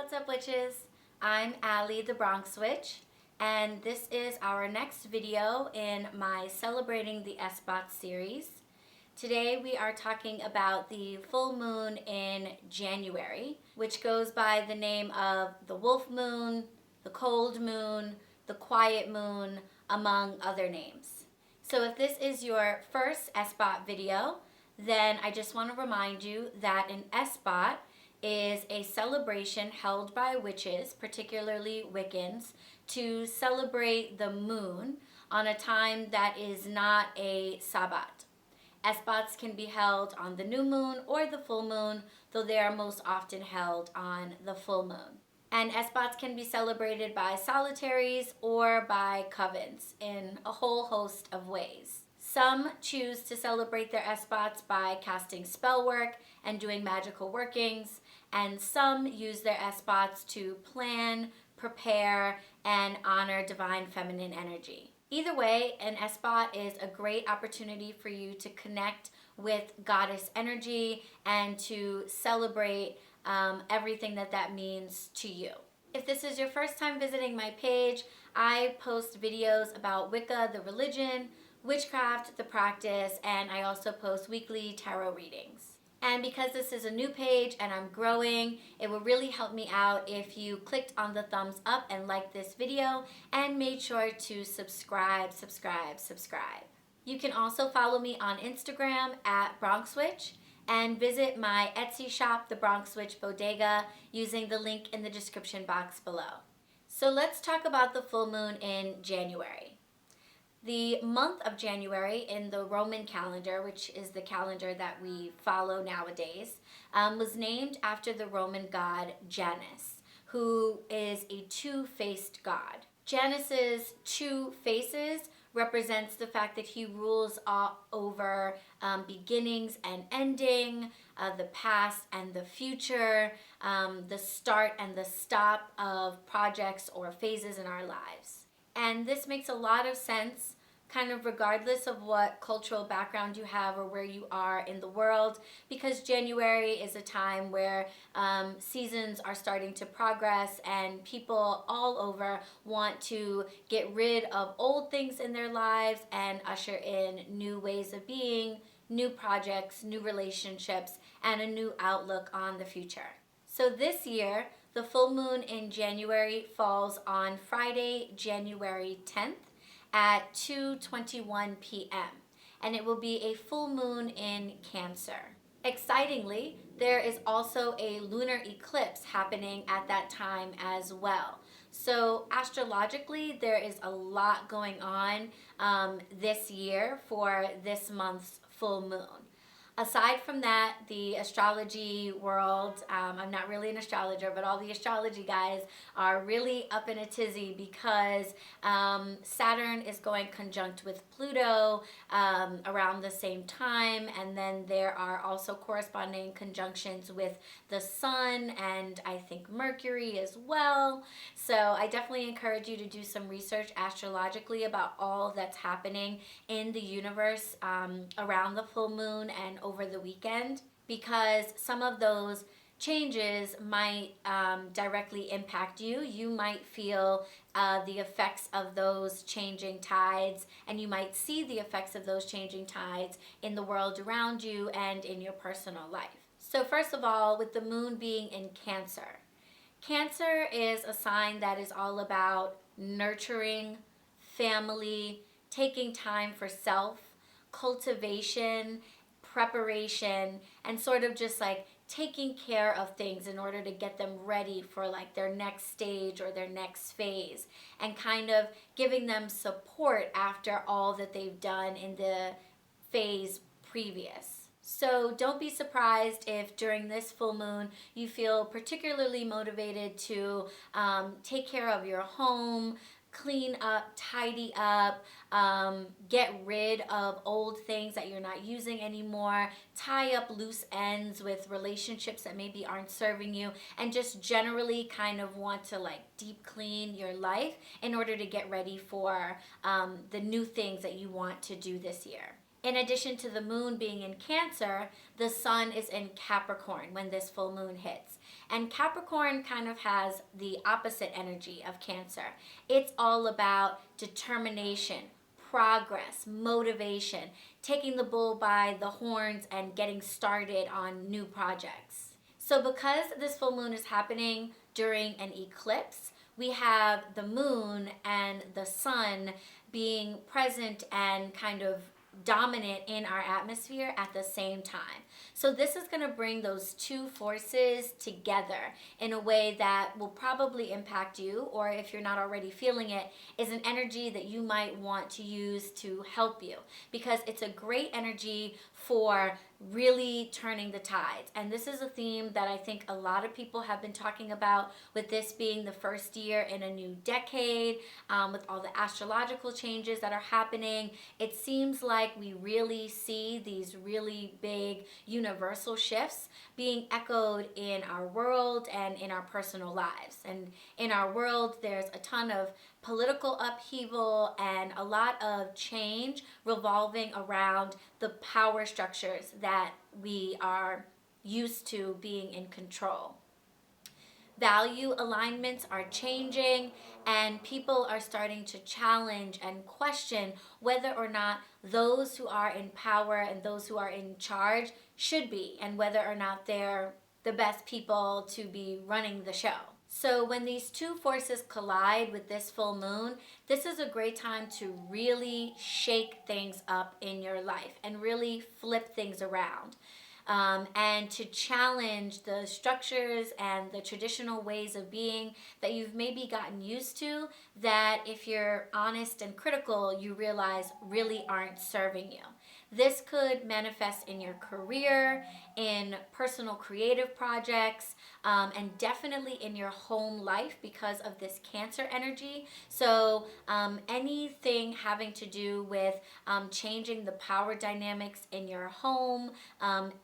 What's up, witches? I'm Allie the Bronx Witch, and this is our next video in my Celebrating the Esbats series. Today we are talking about the full moon in January, which goes by the name of the wolf moon, the cold moon, the quiet moon, among other names. So if this is your first Esbat video, then I just want to remind you that an Esbat is a celebration held by witches, particularly Wiccans, to celebrate the moon on a time that is not a Sabbat. Esbats can be held on the new moon or the full moon, though they are most often held on the full moon. And Esbats can be celebrated by solitaries or by covens in a whole host of ways. Some choose to celebrate their Esbats by casting spell work and doing magical workings, and some use their Esbats to plan, prepare, and honor divine feminine energy. Either way, an Esbat is a great opportunity for you to connect with goddess energy and to celebrate everything that means to you. If this is your first time visiting my page, I post videos about Wicca, the religion, witchcraft, the practice, and I also post weekly tarot readings. And because this is a new page and I'm growing, it would really help me out if you clicked on the thumbs up and liked this video and made sure to subscribe. You can also follow me on Instagram at BronxWitch and visit my Etsy shop, the BronxWitch Bodega, using the link in the description box below. So let's talk about the full moon in January. The month of January in the Roman calendar, which is the calendar that we follow nowadays, was named after the Roman god Janus, who is a two-faced god. Janus's two faces represents the fact that he rules over beginnings and ending, the past and the future, the start and the stop of projects or phases in our lives. And this makes a lot of sense, kind of regardless of what cultural background you have or where you are in the world, because January is a time where seasons are starting to progress and people all over want to get rid of old things in their lives and usher in new ways of being, new projects, new relationships, and a new outlook on the future. So this year, the full moon in January falls on Friday, January 10th at 2:21 p.m. and it will be a full moon in Cancer. Excitingly, there is also a lunar eclipse happening at that time as well. So astrologically, there is a lot going on this year for this month's full moon. Aside from that, the astrology world, I'm not really an astrologer, but all the astrology guys are really up in a tizzy because Saturn is going conjunct with Pluto around the same time, and then there are also corresponding conjunctions with the Sun and I think Mercury as well. So I definitely encourage you to do some research astrologically about all that's happening in the universe around the full moon and over the weekend, because some of those changes might directly impact you. You might feel the effects of those changing tides, and you might see the effects of those changing tides in the world around you and in your personal life. So first of all, with the moon being in Cancer, Cancer is a sign that is all about nurturing, family, taking time for self, cultivation, preparation, and sort of just like taking care of things in order to get them ready for like their next stage or their next phase, and kind of giving them support after all that they've done in the phase previous. So don't be surprised if during this full moon you feel particularly motivated to take care of your home, clean up, tidy up, get rid of old things that you're not using anymore, tie up loose ends with relationships that maybe aren't serving you, and just generally kind of want to like deep clean your life in order to get ready for the new things that you want to do this year. In addition to the moon being in Cancer, the sun is in Capricorn when this full moon hits. And Capricorn kind of has the opposite energy of Cancer. It's all about determination, progress, motivation, taking the bull by the horns and getting started on new projects. So because this full moon is happening during an eclipse, we have the moon and the sun being present and kind of dominant in our atmosphere at the same time. So this is going to bring those two forces together in a way that will probably impact you, or if you're not already feeling it, is an energy that you might want to use to help you, because it's a great energy for really turning the tides. And this is a theme that I think a lot of people have been talking about, with this being the first year in a new decade, with all the astrological changes that are happening. It seems like we really see these really big universal shifts being echoed in our world and in our personal lives. And in our world, there's a ton of political upheaval and a lot of change revolving around the power structures that we are used to being in control. Value alignments are changing, and people are starting to challenge and question whether or not those who are in power and those who are in charge should be, and whether or not they're the best people to be running the show. So when these two forces collide with this full moon, this is a great time to really shake things up in your life and really flip things around. And to challenge the structures and the traditional ways of being that you've maybe gotten used to, that if you're honest and critical, you realize really aren't serving you. This could manifest in your career, in personal creative projects, and definitely in your home life because of this Cancer energy. So anything having to do with changing the power dynamics in your home,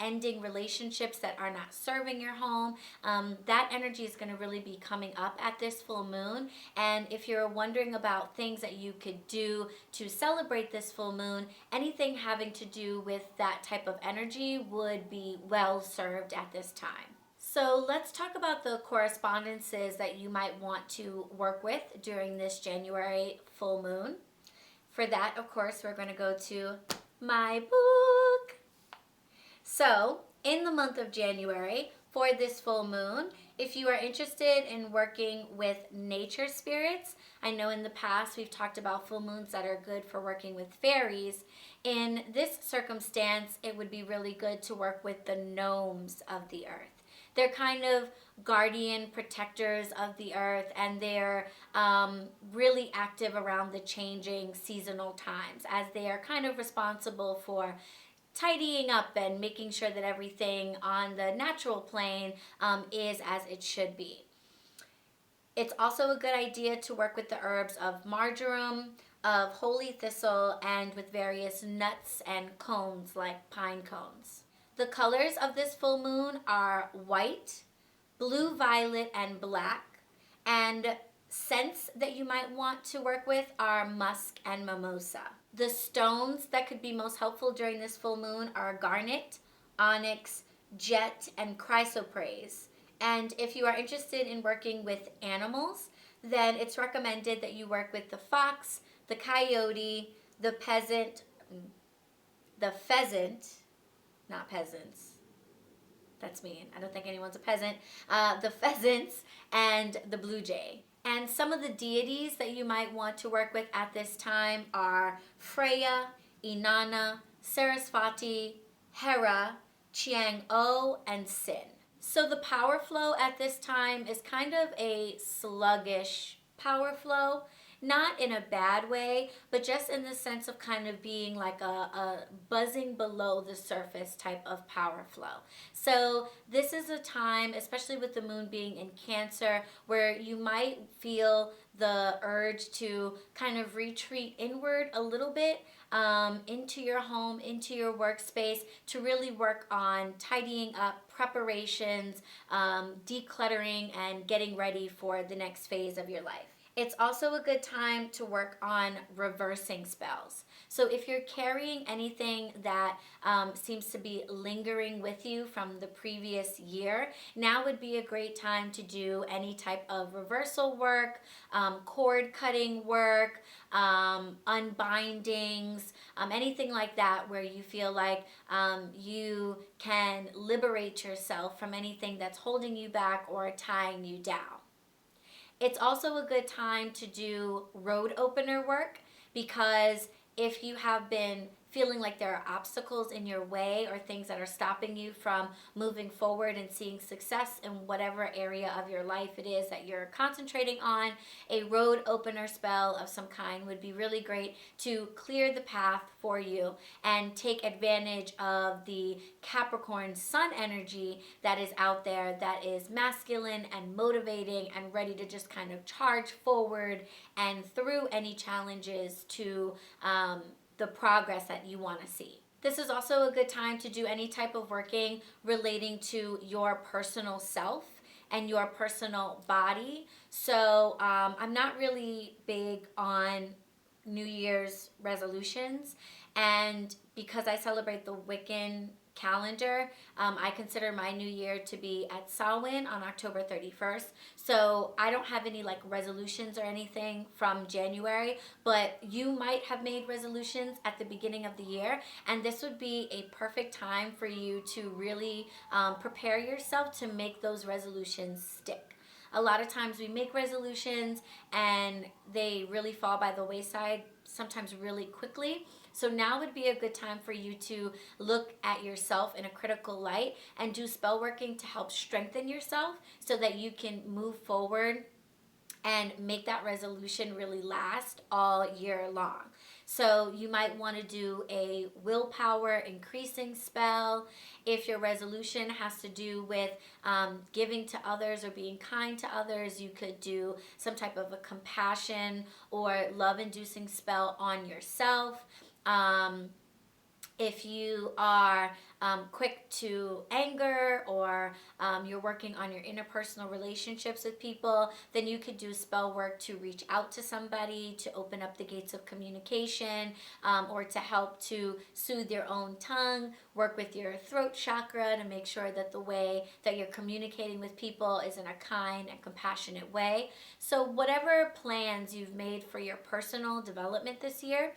ending relationships that are not serving your home, that energy is going to really be coming up at this full moon. And if you're wondering about things that you could do to celebrate this full moon, anything having to do with that type of energy would be well served at this time. So let's talk about the correspondences that you might want to work with during this January full moon. For that, of course, we're going to go to my book. So in the month of January, for this full moon, if you are interested in working with nature spirits, I know in the past we've talked about full moons that are good for working with fairies. In this circumstance, it would be really good to work with the gnomes of the earth. They're kind of guardian protectors of the earth, and they're really active around the changing seasonal times, as they are kind of responsible for tidying up and making sure that everything on the natural plane is as it should be. It's also a good idea to work with the herbs of marjoram, of holy thistle, and with various nuts and cones like pine cones. The colors of this full moon are white, blue, violet, and black. And scents that you might want to work with are musk and mimosa. The stones that could be most helpful during this full moon are garnet, onyx, jet, and chrysoprase. And if you are interested in working with animals, then it's recommended that you work with the fox, the coyote, the pheasant, not peasants. That's mean. I don't think anyone's a peasant. The pheasants and the blue jay. And some of the deities that you might want to work with at this time are Freya, Inanna, Sarasvati, Hera, Chiang-O, and Sin. So the power flow at this time is kind of a sluggish power flow. Not in a bad way, but just in the sense of kind of being like a buzzing below the surface type of power flow. So this is a time, especially with the moon being in Cancer, where you might feel the urge to kind of retreat inward a little bit, into your home, into your workspace, to really work on tidying up, preparations, decluttering, and getting ready for the next phase of your life. It's also a good time to work on reversing spells. So if you're carrying anything that seems to be lingering with you from the previous year, now would be a great time to do any type of reversal work, cord cutting work, unbindings, anything like that where you feel like you can liberate yourself from anything that's holding you back or tying you down. It's also a good time to do road opener work, because if you have been feeling like there are obstacles in your way or things that are stopping you from moving forward and seeing success in whatever area of your life it is that you're concentrating on, a road opener spell of some kind would be really great to clear the path for you and take advantage of the Capricorn sun energy that is out there, that is masculine and motivating and ready to just kind of charge forward and through any challenges to the progress that you want to see. This is also a good time to do any type of working relating to your personal self and your personal body. So I'm not really big on New Year's resolutions, and because I celebrate the Wiccan calendar, I consider my new year to be at Samhain on October 31st. So I don't have any like resolutions or anything from January, but you might have made resolutions at the beginning of the year, and this would be a perfect time for you to really prepare yourself to make those resolutions stick. A lot of times we make resolutions and they really fall by the wayside, sometimes really quickly. So now would be a good time for you to look at yourself in a critical light and do spell working to help strengthen yourself so that you can move forward and make that resolution really last all year long. So you might want to do a willpower increasing spell. If your resolution has to do with giving to others or being kind to others, you could do some type of a compassion or love inducing spell on yourself. If you are quick to anger, or you're working on your interpersonal relationships with people, then you could do spell work to reach out to somebody, to open up the gates of communication, or to help to soothe your own tongue, work with your throat chakra to make sure that the way that you're communicating with people is in a kind and compassionate way. So whatever plans you've made for your personal development this year,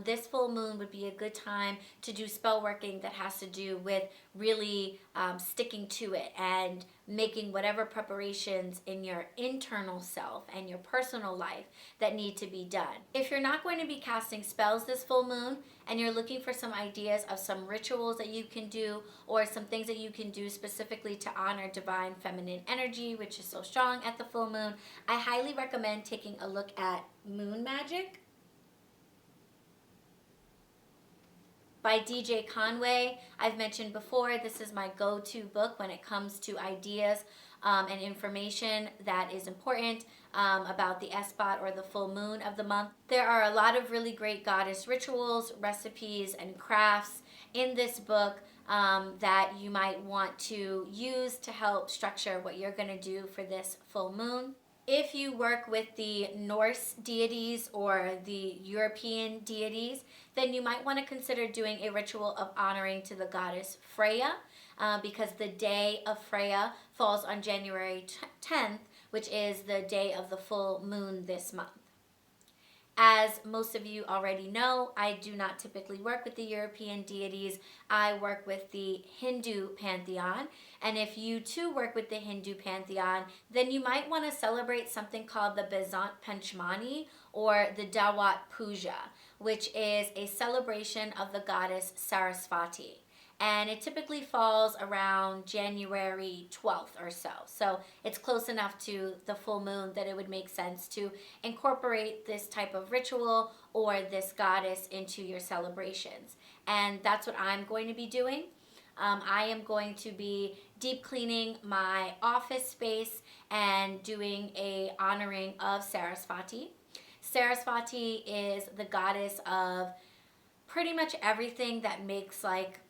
this full moon would be a good time to do spell working that has to do with really sticking to it and making whatever preparations in your internal self and your personal life that need to be done. If you're not going to be casting spells this full moon and you're looking for some ideas of some rituals that you can do or some things that you can do specifically to honor divine feminine energy, which is so strong at the full moon, I highly recommend taking a look at Moon Magic by DJ Conway. I've mentioned before, this is my go-to book when it comes to ideas and information that is important about the Esbat or the full moon of the month. There are a lot of really great goddess rituals, recipes, and crafts in this book that you might want to use to help structure what you're going to do for this full moon. If you work with the Norse deities or the European deities, then you might want to consider doing a ritual of honoring to the goddess Freya, because the day of Freya falls on January 10th, which is the day of the full moon this month. As most of you already know, I do not typically work with the European deities. I work with the Hindu pantheon. And if you too work with the Hindu pantheon, then you might want to celebrate something called the Basant Panchmani or the Dawat Puja, which is a celebration of the goddess Sarasvati. And it typically falls around January 12th or so. So it's close enough to the full moon that it would make sense to incorporate this type of ritual or this goddess into your celebrations. And that's what I'm going to be doing. I am going to be deep cleaning my office space and doing a honoring of Sarasvati. Sarasvati is the goddess of pretty much everything that makes like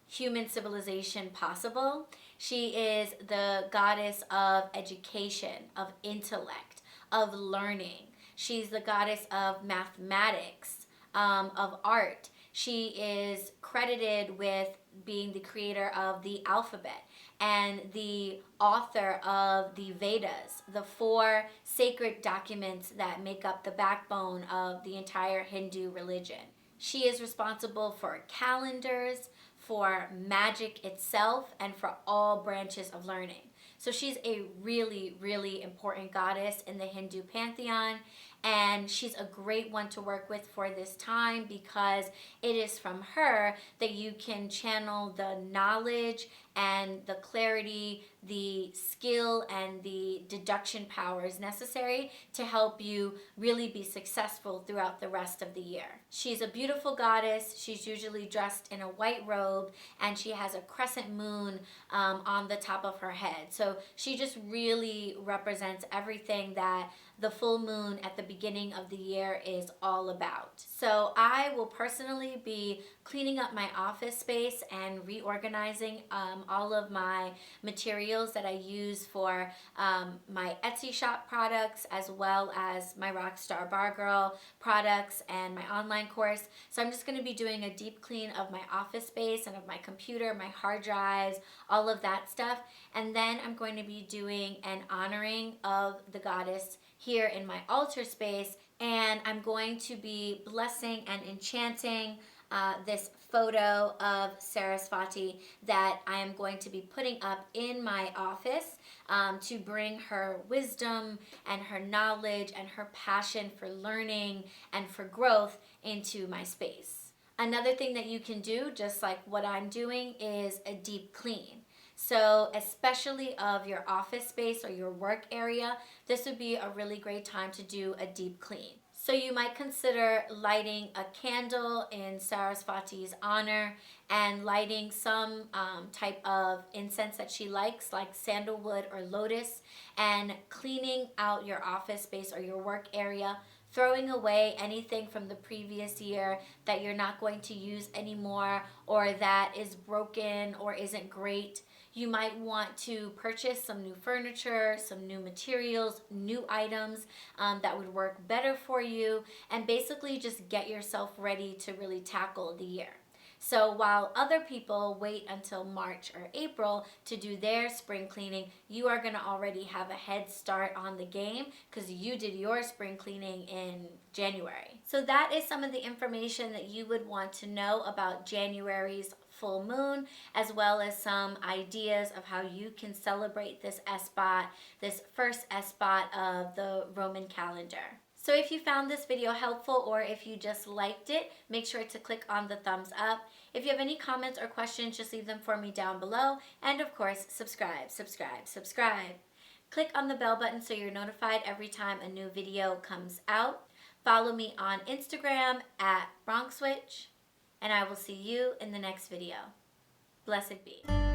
human civilization possible. She is the goddess of education, of intellect, of learning. She's the goddess of mathematics, of art. She is credited with being the creator of the alphabet and the author of the Vedas, the 4 sacred documents that make up the backbone of the entire Hindu religion. She is responsible for calendars, for magic itself, and for all branches of learning. So she's a really, really important goddess in the Hindu pantheon, and she's a great one to work with for this time because it is from her that you can channel the knowledge and the clarity, the skill, and the deduction powers necessary to help you really be successful throughout the rest of the year. She's a beautiful goddess. She's usually dressed in a white robe, and she has a crescent moon on the top of her head. So she just really represents everything that the full moon at the beginning of the year is all about. So I will personally be cleaning up my office space and reorganizing all of my materials that I use for my Etsy shop products, as well as my Rockstar Bar Girl products and my online course. So I'm just going to be doing a deep clean of my office space and of my computer, my hard drives, all of that stuff. And then I'm going to be doing an honoring of the goddess here in my altar space, and I'm going to be blessing and enchanting this photo of Sarasvati that I am going to be putting up in my office to bring her wisdom and her knowledge and her passion for learning and for growth into my space. Another thing that you can do, just like what I'm doing, is a deep clean. So especially of your office space or your work area, this would be a really great time to do a deep clean. So you might consider lighting a candle in Sarasvati's honor and lighting some type of incense that she likes, like sandalwood or lotus, and cleaning out your office space or your work area, throwing away anything from the previous year that you're not going to use anymore or that is broken or isn't great. You might want to purchase some new furniture, some new materials, new items that would work better for you, and basically just get yourself ready to really tackle the year. So while other people wait until March or April to do their spring cleaning, you are going to already have a head start on the game because you did your spring cleaning in January. So that is some of the information that you would want to know about January's full moon, as well as some ideas of how you can celebrate this Esbat, this first Esbat of the Roman calendar. So if you found this video helpful or if you just liked it, make sure to click on the thumbs up. If you have any comments or questions, just leave them for me down below. And of course, subscribe. Click on the bell button so you're notified every time a new video comes out. Follow me on Instagram at BronxWitch, and I will see you in the next video. Blessed be.